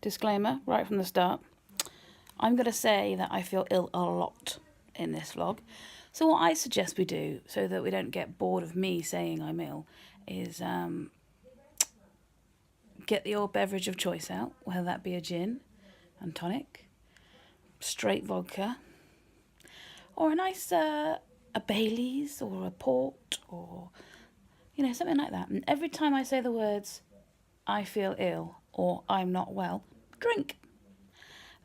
disclaimer right from the start. I'm going to say that I feel ill a lot in this vlog. So what I suggest we do, so that we don't get bored of me saying I'm ill, is get the old beverage of choice out, whether that be a gin and tonic, straight vodka, or a nice a Baileys or a port, or something like that. And every time I say the words I feel ill or I'm not well, drink.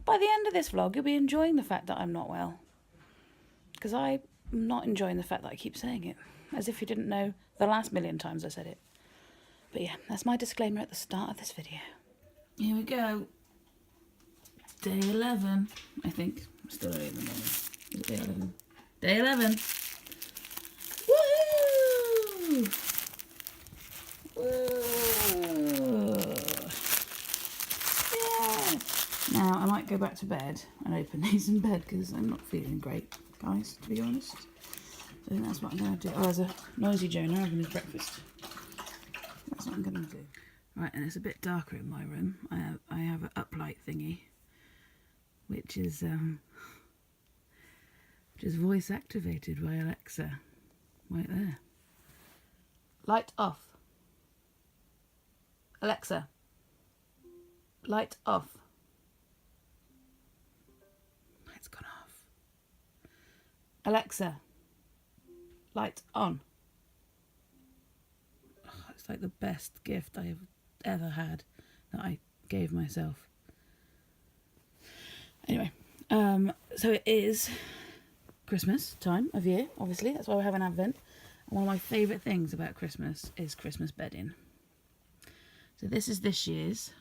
By the end of this vlog, you'll be enjoying the fact that I'm not well, because I'm not enjoying the fact that I keep saying it, as if you didn't know the last million times I said it. But yeah, that's my disclaimer at the start of this video. Here we go. Day 11, I think. Still early in the morning. Is it day 11? Day 11. Woo! Woo! Yeah! Now, I might go back to bed and open these in bed because I'm not feeling great, guys, to be honest. So I think that's what I'm going to do. Oh, there's a noisy Jonah having his breakfast. That's what I'm going to do. Right, and it's a bit darker in my room. I have an uplight thingy, which is voice activated by Alexa, right there. Light off. Alexa, light off. It's gone off. Alexa, light on. Oh, it's like the best gift I have ever had that I gave myself. Anyway, so it is Christmas time of year, obviously. That's why we're having Advent. And one of my favourite things about Christmas is Christmas bedding. So this is this year's.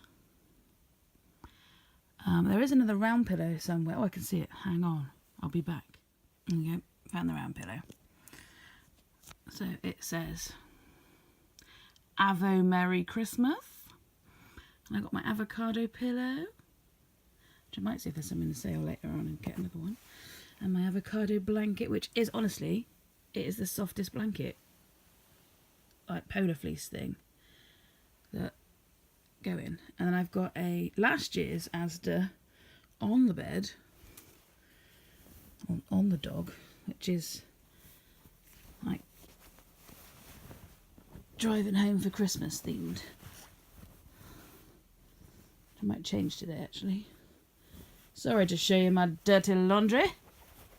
There is another round pillow somewhere. Oh, I can see it. Hang on. I'll be back. There we go. Found the round pillow. So it says, Avo Merry Christmas. And I got my avocado pillow, which I might see if there's some in the sale later on and get another one. And my avocado blanket, which is honestly, it is the softest blanket, like polar fleece thing that go in. And then I've got a last year's Asda on the bed, on the dog, which is like driving home for Christmas themed. I might change today actually. Sorry to show you my dirty laundry.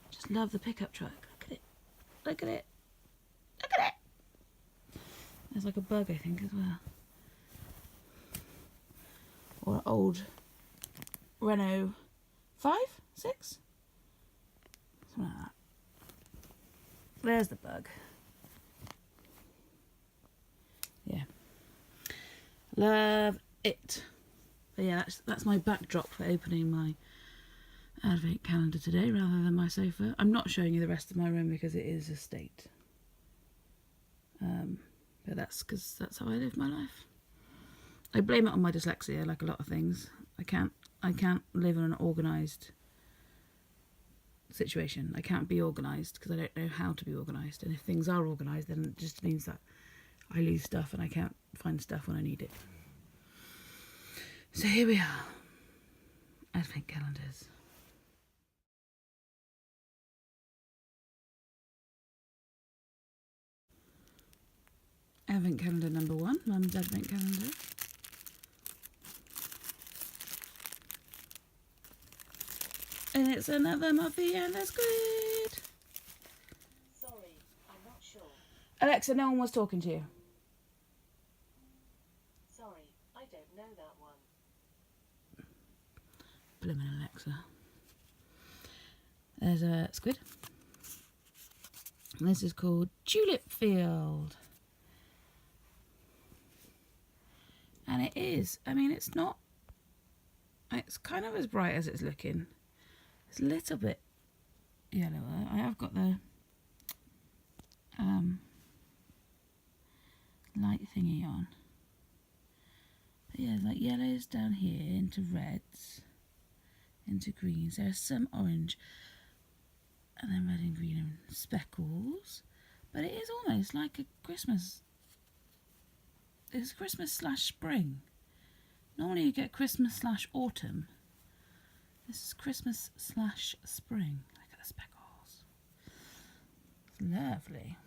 Just love the pickup truck. Look at it. Look at it. Look at it. There's like a bug, I think, as well. Or an old Renault 5, 6? Something like that. There's the bug. Yeah. Love it. But yeah, that's my backdrop for opening my Advent calendar today rather than my sofa. I'm not showing you the rest of my room because it is a state. But that's because that's how I live my life. I blame it on my dyslexia, like a lot of things. I can't live in an organised situation. I can't be organised because I don't know how to be organised. And if things are organised, then it just means that I lose stuff and I can't find stuff when I need it. So here we are. Advent calendars. Advent calendar number 1, Mum's Advent calendar. And it's another Muffy and a squid. Sorry, I'm not sure. Alexa, no one was talking to you. Sorry, I don't know that one. Blimmin' Alexa. There's a squid. And this is called Tulip Field. And it is, I mean, it's not, it's kind of as bright as it's looking. It's a little bit yellower. I have got the light thingy on. But yeah, like yellows down here into reds, into greens. There's some orange, and then red and green and speckles. But it is almost like a Christmas. It's Christmas / spring. Normally you get Christmas/autumn. This is Christmas/spring. Look at the speckles. It's lovely.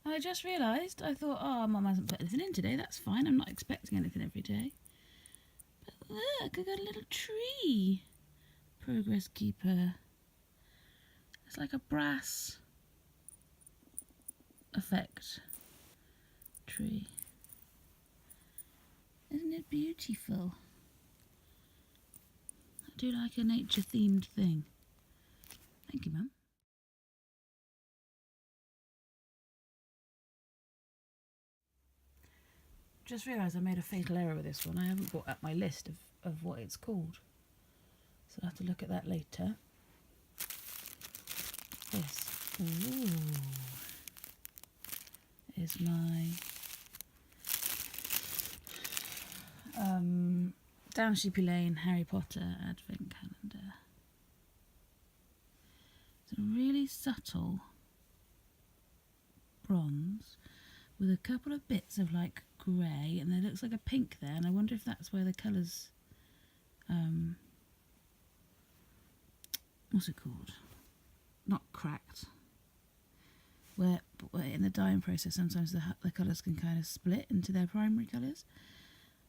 I just realised, I thought, oh, Mum hasn't put anything in today. That's fine. I'm not expecting anything every day. But look, I got a little tree. Progress keeper. It's like a brass effect tree. Isn't it beautiful? I do like a nature themed thing. Thank you, Mum. Just realised I made a fatal error with this one. I haven't got up my list of what it's called. So I'll have to look at that later. This is my Down Sheepy Lane Harry Potter Advent Calendar. It's a really subtle bronze with a couple of bits of like grey, and there looks like a pink there, and I wonder if that's where the colours, what's it called? Not cracked. Where in the dyeing process sometimes the colours can kind of split into their primary colours,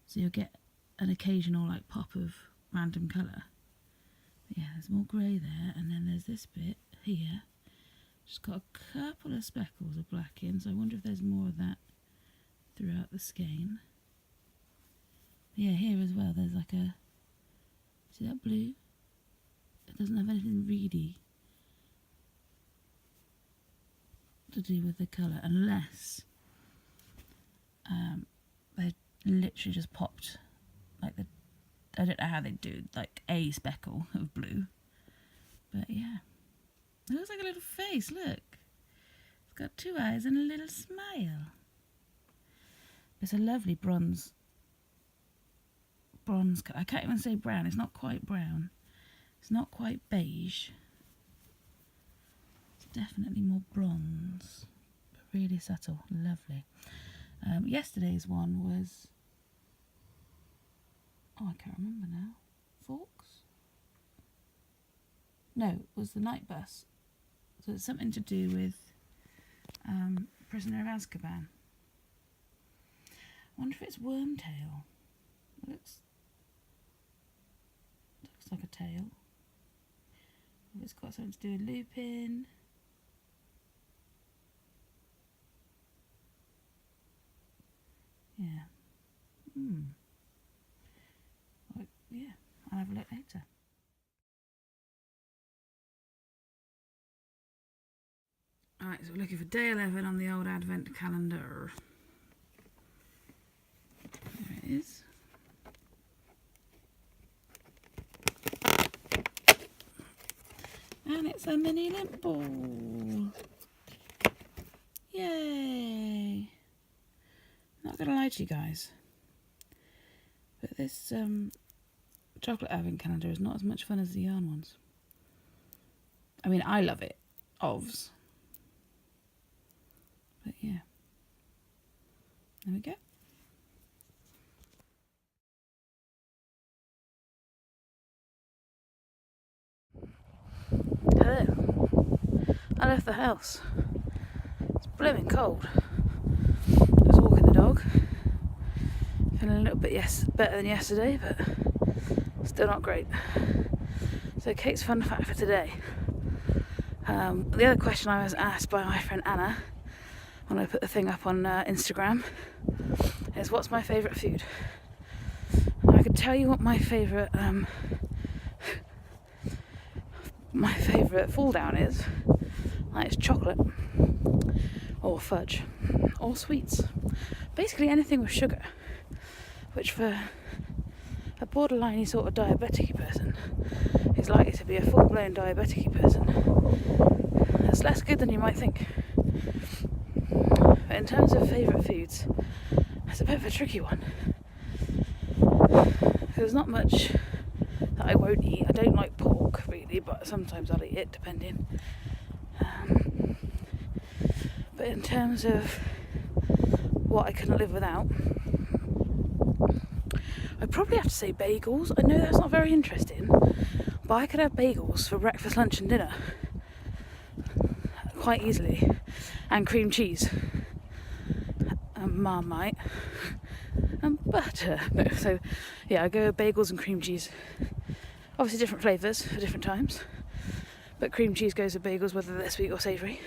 so you'll get an occasional like pop of random colour. But yeah, there's more grey there, and then there's this bit here. Just got a couple of speckles of black in, so I wonder if there's more of that throughout the skein. Yeah, here as well, there's like a, see that blue? It doesn't have anything really to do with the colour, unless they literally just popped like I don't know how they do like a speckle of blue, but yeah, it looks like a little face. Look, it's got two eyes and a little smile. It's a lovely bronze I can't even say brown. It's not quite brown, it's not quite beige. Definitely more bronze, but really subtle, lovely. Yesterday's one was, oh, I can't remember now. Forks? No, it was the night bus. So it's something to do with Prisoner of Azkaban. I wonder if it's wormtail. It looks like a tail. If it's got something to do with Lupin. Yeah. Well, yeah, I'll have a look later. Alright, so we're looking for day 11 on the old advent calendar. There it is. And it's a mini lint ball. Yay! Not gonna lie to you guys, but this chocolate advent calendar is not as much fun as the yarn ones. I mean, I love it, ovs. But yeah, there we go. Hello. I left the house. It's blooming cold. Just walking the dog. Feeling a little bit better than yesterday, but still not great. So Kate's fun fact for today. The other question I was asked by my friend Anna when I put the thing up on Instagram is, what's my favourite food? And I could tell you what my favourite fall down is. It's chocolate or fudge or sweets, basically anything with sugar, which for a borderline sort of diabetic person is likely to be a full-blown diabetic person. That's less good than you might think. But in terms of favourite foods, it's a bit of a tricky one. There's not much that I won't eat. I don't like pork really, but sometimes I'll eat it depending. But in terms of what I couldn't live without, I'd probably have to say bagels. I know that's not very interesting, but I could have bagels for breakfast, lunch and dinner quite easily, and cream cheese and Marmite and butter. No, so yeah, I go bagels and cream cheese. Obviously different flavours for different times, but cream cheese goes with bagels whether they're sweet or savoury.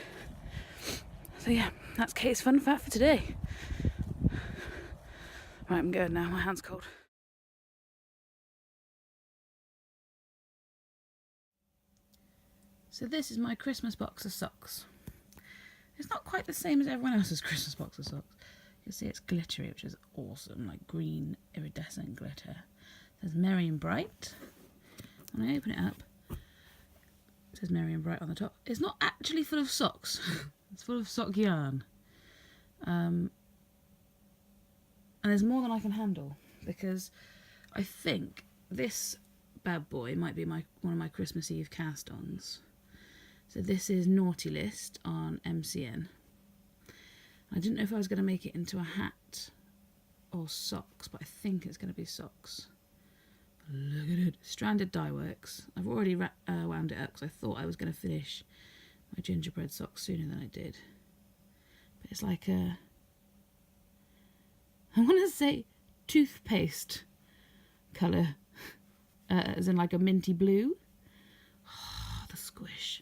So yeah, that's Kate's fun fact for today. Right, I'm going now, my hand's cold. So this is my Christmas box of socks. It's not quite the same as everyone else's Christmas box of socks. You'll see it's glittery, which is awesome, like green iridescent glitter. It says Merry and Bright. When I open it up, it says Merry and Bright on the top. It's not actually full of socks. It's full of sock yarn. And there's more than I can handle, because I think this bad boy might be one of my Christmas Eve cast-ons. So this is Naughty List on MCN. I didn't know if I was going to make it into a hat or socks, but I think it's going to be socks. Look at it. Stranded Dye Works. I've already wound it up because I thought I was going to finish my gingerbread socks sooner than I did. But it's like a... I want to say toothpaste colour. As in like a minty blue. Oh, the squish.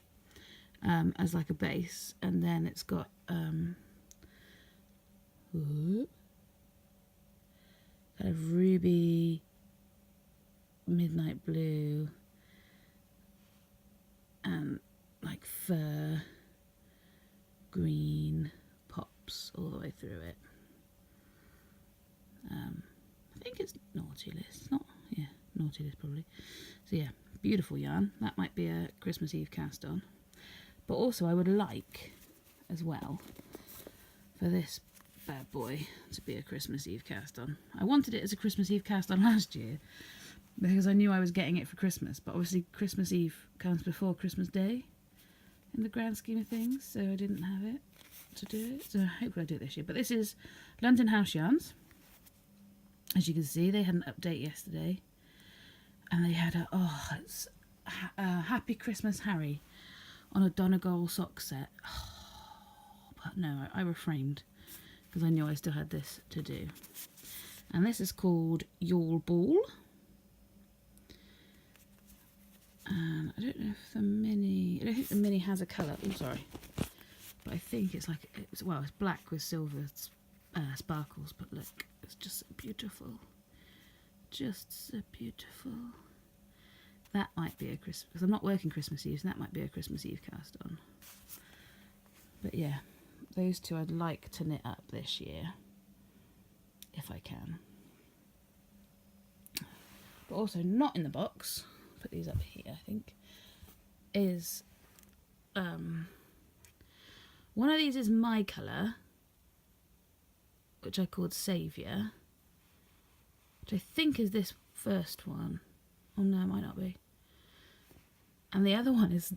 As like a base, and then it's got kind of ruby, midnight blue, and like fur, green pops all the way through it. I think it's Naughty List, not, yeah, Naughty List probably. So yeah, beautiful yarn. That might be a Christmas Eve cast on. But also I would like, as well, for this bad boy to be a Christmas Eve cast on. I wanted it as a Christmas Eve cast on last year, because I knew I was getting it for Christmas. But obviously Christmas Eve comes before Christmas Day, in the grand scheme of things, so I didn't have it to do it. So hopefully I'll do it this year. But this is London House Yarns. As you can see, they had an update yesterday. And they had it's Happy Christmas Harry on a Donegal sock set. Oh, but no, I refrained because I knew I still had this to do. And this is called Yule Ball. And I don't know if the mini... I don't think the mini has a colour. Oh, sorry. But I think it's like... it's black with silver sparkles. But look, it's just so beautiful. Just so beautiful. That might be a Christmas... because I'm not working Christmas Eve, so that might be a Christmas Eve cast on. But yeah, those two I'd like to knit up this year. If I can. But also not in the box... put these up here, I think, is one of these is my colour, which I called Saviour, which I think is this first one. Oh no, it might not be. And the other one is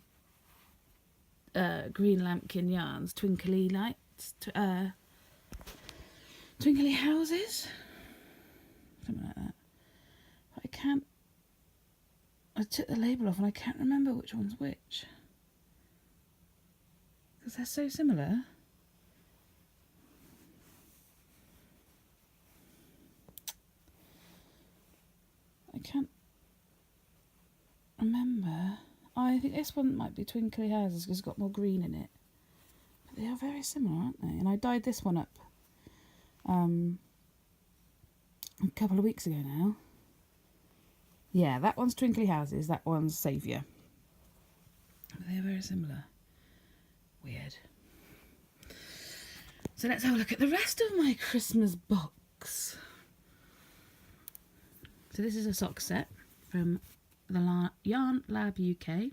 Green Lampkin Yarns, Twinkly Lights, Twinkly Houses, something like that. But I can't. I took the label off and I can't remember which one's which. Because they're so similar. I can't remember. I think this one might be Twinkly Houses because it's got more green in it. But they are very similar, aren't they? And I dyed this one up a couple of weeks ago now. Yeah, that one's Twinkly Houses, that one's Saviour. They're very similar. Weird. So let's have a look at the rest of my Christmas box. So this is a sock set from the Yarn Lab UK.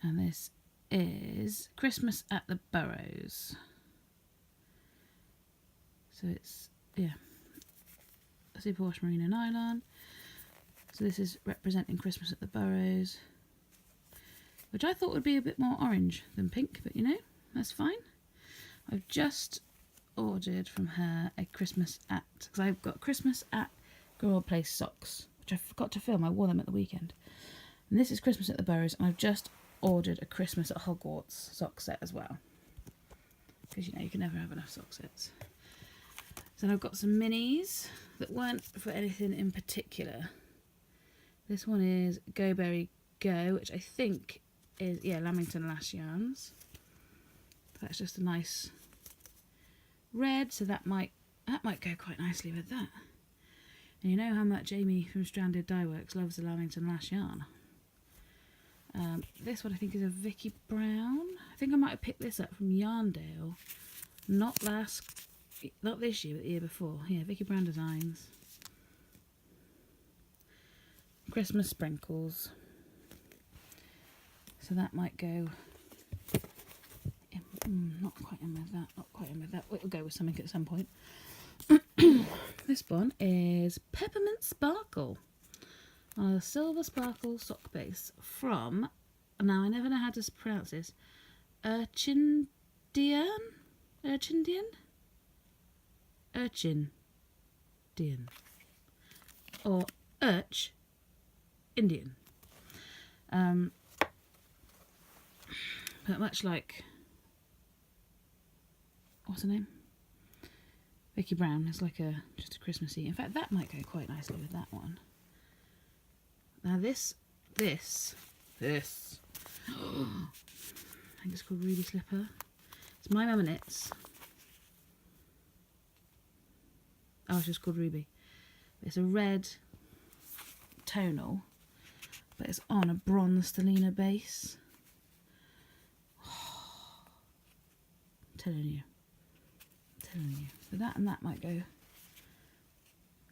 And this is Christmas at the Burrows. So it's, yeah, superwash merino nylon. So this is representing Christmas at the Burrows, which I thought would be a bit more orange than pink, but you know, that's fine. I've just ordered from her a Christmas at, because I've got Christmas at Goral Place socks, which I forgot to film. I wore them at the weekend. And this is Christmas at the Burrows, and I've just ordered a Christmas at Hogwarts sock set as well. Because, you know, you can never have enough sock sets. So I've got some minis that weren't for anything in particular. This one is Go Berry Go, which I think is, yeah, Lamington Lash yarns. That's just a nice red, so that might go quite nicely with that. And you know how much Amy from Stranded Dye Works loves the Lamington Lash yarn. This one I think is a Vicky Brown. I think I might have picked this up from Yarndale. Not this year, but the year before. Yeah, Vicky Brown Designs. Christmas sprinkles. So that might go in, not quite in with that, not quite in with that. It'll go with something at some point. This one is Peppermint Sparkle on a silver sparkle sock base from, now I never know how to pronounce this, Urchindian? Or Urch Indian. But much like, what's her name? Vicky Brown. It's like just a Christmassy. In fact, that might go quite nicely with that one. Now this, I think it's called Ruby Slipper. It's My Mum and It's. Oh, it's just called Ruby. It's a red tonal, but it's on a bronze Stellina base. Telling you. So that and that might go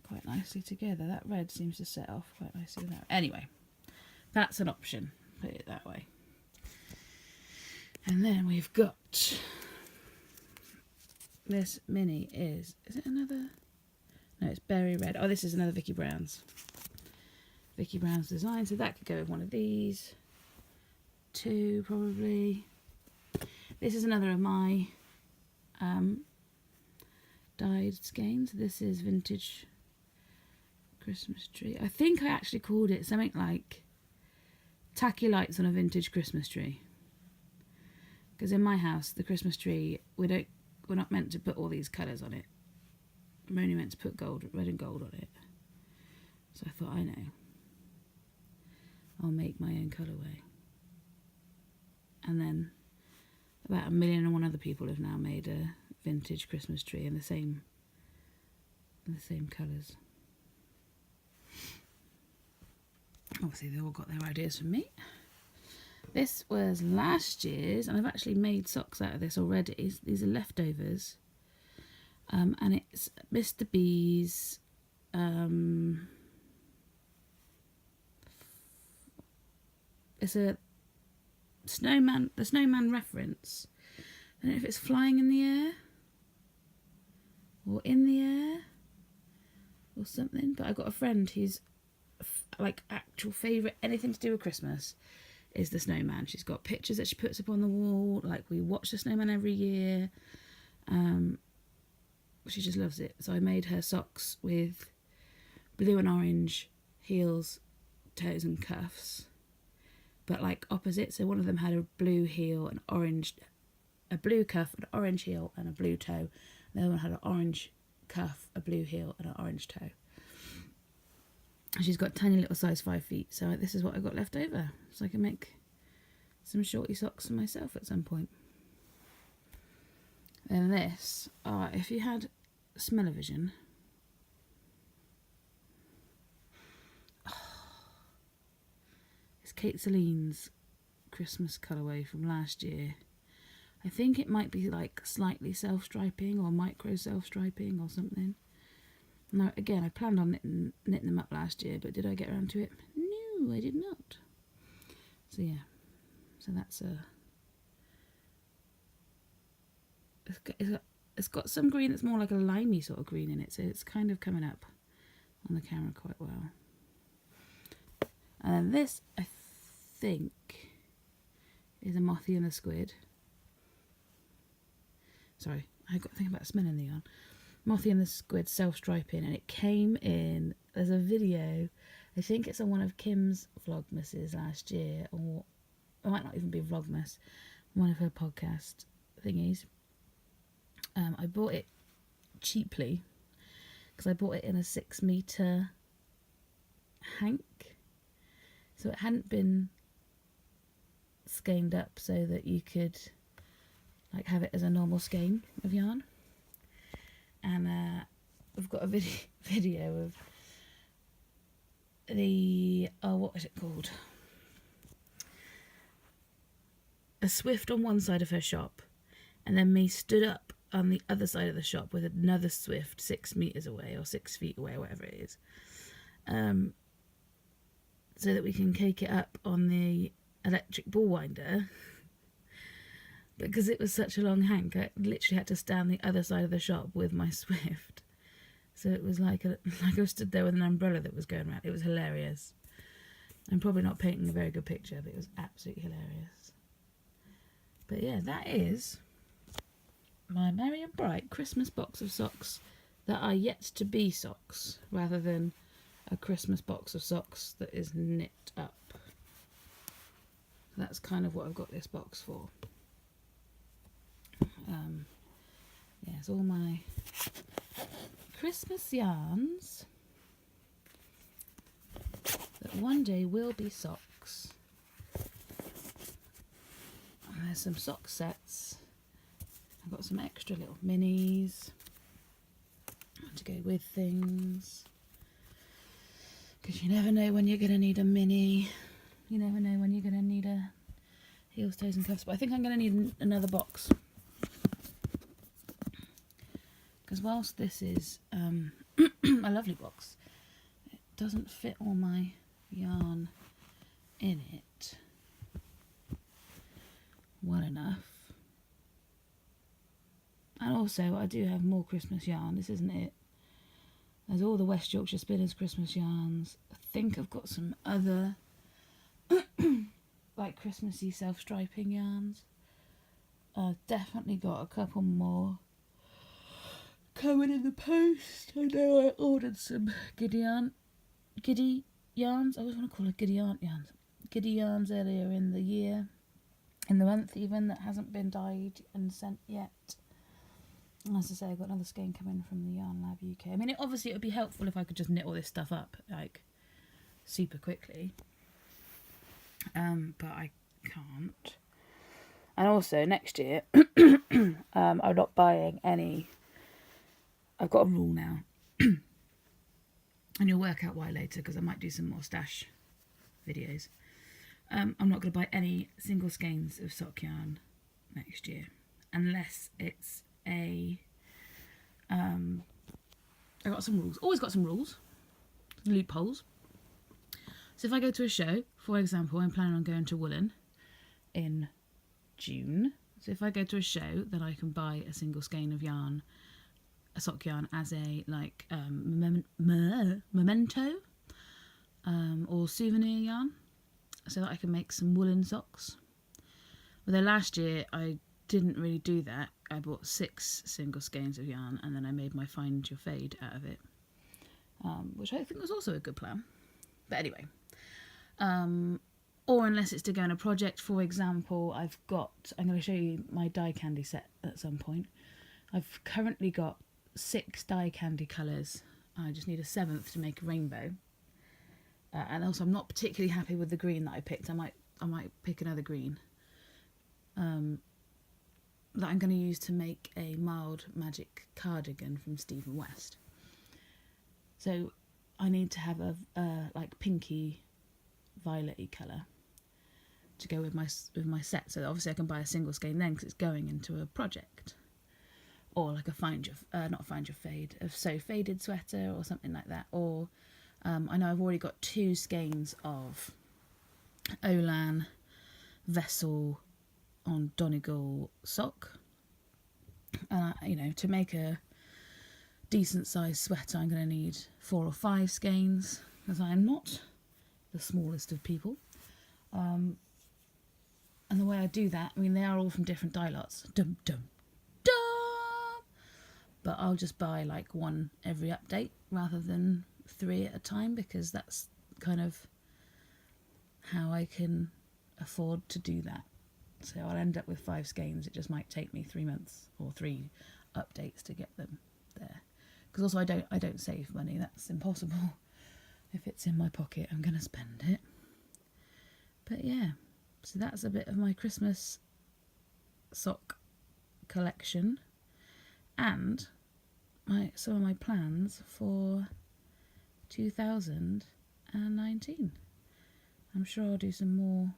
quite nicely together. That red seems to set off quite nicely with that. Anyway, that's an option. Put it that way. And then we've got this mini is it another? No, it's berry red. Oh, this is another Vicky Brown's. Vicky Brown's design. So that could go with one of these. Two probably. This is another of my dyed skeins. This is Vintage Christmas Tree. I think I actually called it something like Tacky Lights on a Vintage Christmas Tree. Because in my house, the Christmas tree, we're not meant to put all these colours on it. We're only meant to put red and gold on it. So I thought, I know, I'll make my own colourway. And then about 1,000,001 other people have now made a vintage Christmas tree in the same colours. Obviously they all got their ideas from me. This was last year's, and I've actually made socks out of this already. These are leftovers. And it's Mr. B's it's a snowman, the snowman reference. I don't know if it's flying in the air or in the air or something, but I've got a friend who's like actual favourite, anything to do with Christmas is the snowman. She's got pictures that she puts up on the wall, like we watch the snowman every year. She just loves it. So I made her socks with blue and orange heels, toes and cuffs, but like opposite. So one of them had a blue heel, an orange, a blue cuff, an orange heel and a blue toe. The other one had an orange cuff, a blue heel and an orange toe. And she's got tiny little size 5 feet, so this is what I got left over, so I can make some shorty socks for myself at some point. And this, if you had smell-o-vision, it's Kate Celine's Christmas colourway from last year. I think it might be like slightly self-striping or micro self-striping or something. Now, again, I planned on knitting them up last year, but did I get around to it? No, I did not. So, yeah. So that's it's got some green that's more like a limey sort of green in it, so it's kind of coming up on the camera quite well. And then this, I think, is a Mothy and the Squid. Sorry, I got to think about smelling the yarn. Mothy and the Squid self-striping, and it came in, there's a video, I think it's on one of Kim's Vlogmases last year, or it might not even be Vlogmas, one of her podcast thingies. I bought it cheaply because I bought it in a 6-metre hank, so it hadn't been skeined up so that you could like have it as a normal skein of yarn. And I've got a video of the, what is it called? A Swift on one side of her shop, and then me stood up on the other side of the shop with another Swift 6 metres away, or 6 feet away, or whatever it is, so that we can cake it up on the electric ball winder. Because it was such a long hank, I literally had to stand the other side of the shop with my Swift. So it was like I was stood there with an umbrella that was going around. It was hilarious. I'm probably not painting a very good picture, but it was absolutely hilarious. But yeah, that is my Merry and Bright Christmas box of socks that are yet to be socks, rather than a Christmas box of socks that is knit up. That's kind of what I've got this box for. Yeah, it's all my Christmas yarns that one day will be socks. And there's some sock sets. I've got some extra little minis to go with things, because you never know when you're going to need a mini. You never know when you're going to need a heels, toes and cuffs. But I think I'm going to need another box, because whilst this is a lovely box, it doesn't fit all my yarn in it well enough. And also I do have more Christmas yarn. This isn't it. There's all the West Yorkshire Spinners Christmas yarns. I think I've got some other like Christmassy self-striping yarns. I've definitely got a couple more coming in the post. I know I ordered some giddy yarns. I always want to call it giddy yarns earlier in the year, in the month even, that hasn't been dyed and sent yet. And as I say, I've got another skein coming from the Yarn Lab UK. I mean, obviously it would be helpful if I could just knit all this stuff up like super quickly, but I can't. And also next year I'm not buying any. I've got a rule now, and you'll work out why later, because I might do some more stash videos. I'm not going to buy any single skeins of sock yarn next year, unless it's a I've got some rules. Always got some rules, loopholes. So if I go to a show, for example, I'm planning on going to Woolen in June. So if I go to a show, then I can buy a single skein of yarn, a sock yarn, as a like memento or souvenir yarn, so that I can make some woolen socks. Although last year I didn't really do that. I bought 6 single skeins of yarn, and then I made my Find Your Fade out of it, which I think was also a good plan. But anyway, or unless it's to go on a project, for example, I'm going to show you my die candy set at some point. I've currently got 6 die candy colours. I just need a 7th to make a rainbow. And also, I'm not particularly happy with the green that I picked. I might pick another green that I'm going to use to make a Mild Magic cardigan from Stephen West. So I need to have a like pinky violet-y colour to go with my set. So obviously I can buy a single skein then, because it's going into a project, or like a not Find Your Fade, a So Faded sweater or something like that. Or I know I've already got 2 skeins of Olan Vessel on Donegal sock. To make a decent sized sweater, I'm going to need 4 or 5 skeins, because I am not the smallest of people. And the way I do that, I mean, they are all from different dye lots. Dum dum dum. but I'll just buy like one every update rather than 3 at a time, because that's kind of how I can afford to do that. So I'll end up with 5 skeins. It just might take me 3 months or 3 updates to get them there. Because also I don't save money. That's impossible. If it's in my pocket, I'm going to spend it. But yeah, so that's a bit of my Christmas sock collection and some of my plans for 2019. I'm sure I'll do some more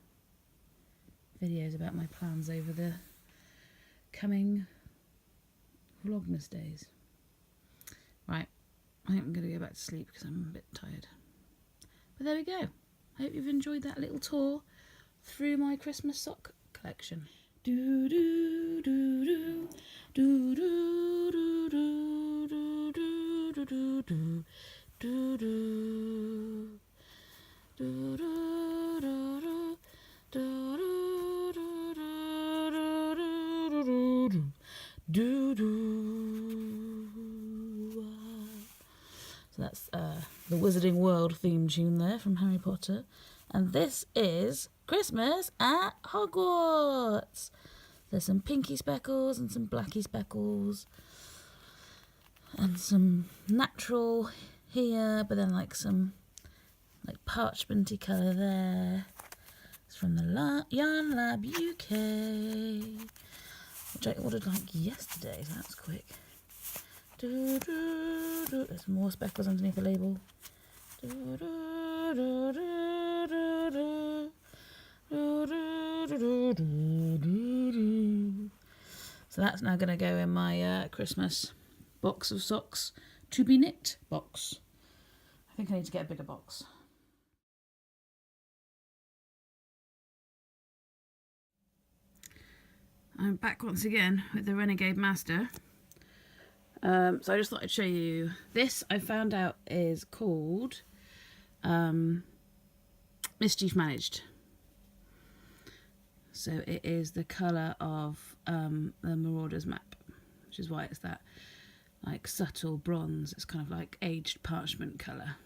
videos about my plans over the coming Vlogmas days. Right, I think I'm going to go back to sleep because I'm a bit tired. But there we go. I hope you've enjoyed that little tour through my Christmas sock collection. Do do do do do do do do do do do do do do do do. So that's the Wizarding World theme tune there from Harry Potter. And this is Christmas at Hogwarts. There's some pinky speckles and some blacky speckles. And some natural here, but then like some like parchmenty colour there. It's from the Yarn Lab UK, which I ordered like yesterday, so that's quick. There's more speckles underneath the label. So that's now going to go in my Christmas box of socks to be knit box. I think I need to get a bigger box. I'm back once again with the Renegade Master. So I just thought I'd show you this. I found out is called Mischief Managed. So it is the colour of the Marauders map, which is why it's that like subtle bronze. It's kind of like aged parchment colour.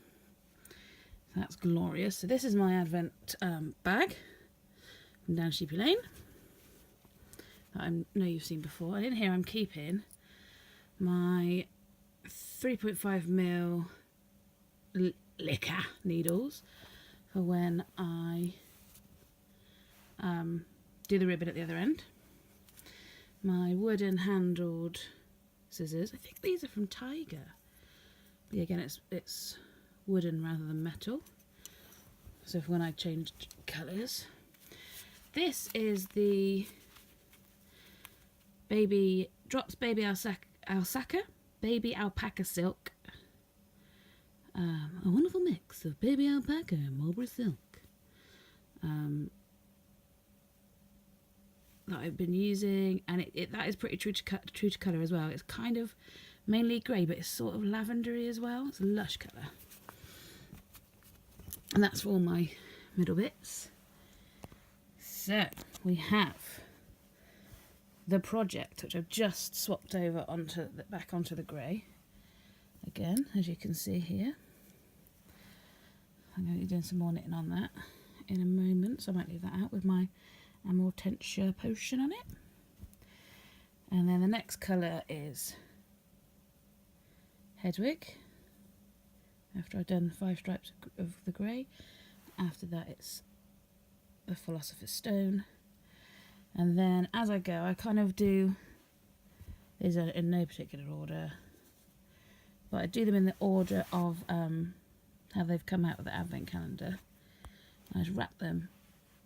So that's glorious. So this is my Advent bag from down Sheepy Lane that I know you've seen before. And in here I'm keeping my 3.5mm Licker needles for when I do the ribbon at the other end. My wooden handled scissors. I think these are from Tiger. But yeah, again, it's wooden rather than metal. So for when I changed colours. This is the Drops Baby Alpaca Silk. A wonderful mix of baby alpaca and mulberry silk. That I've been using, and that is pretty true to colour as well. It's kind of mainly grey, but it's sort of lavendery as well. It's a lush colour. And that's for all my middle bits. So we have the Project, which I've just swapped over back onto the grey. Again, as you can see here. I'm going to be doing some more knitting on that in a moment, so I might leave that out with my Amortentia potion on it. And then the next colour is Hedwig. After I've done 5 stripes of the grey. After that it's the Philosopher's Stone. And then as I go, I kind of do these are in no particular order, but I do them in the order of how they've come out of the advent calendar. I just wrap them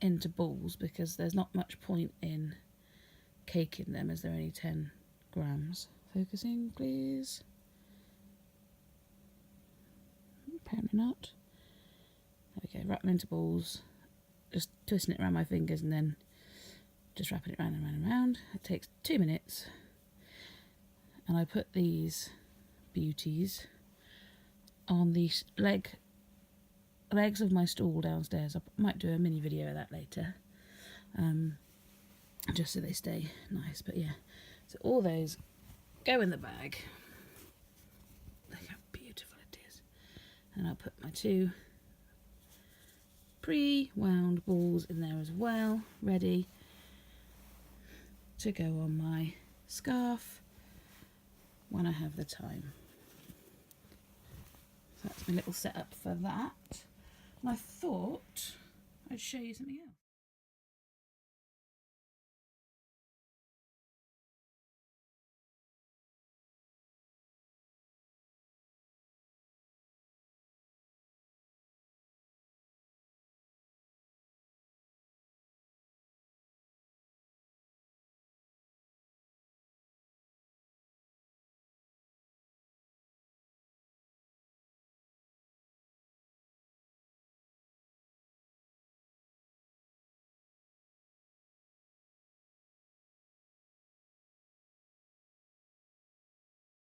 into balls because there's not much point in caking them as they're only 10 grams. Focusing, please. Apparently not. There we go, wrap them into balls, just twisting it around my fingers and then just wrapping it round and round and round. It takes 2 minutes. And I put these beauties on the legs of my stool downstairs. I might do a mini video of that later, just so they stay nice. But yeah, so all those go in the bag. And I'll put my 2 pre-wound balls in there as well, ready to go on my scarf when I have the time. So that's my little setup for that. And I thought I'd show you something else.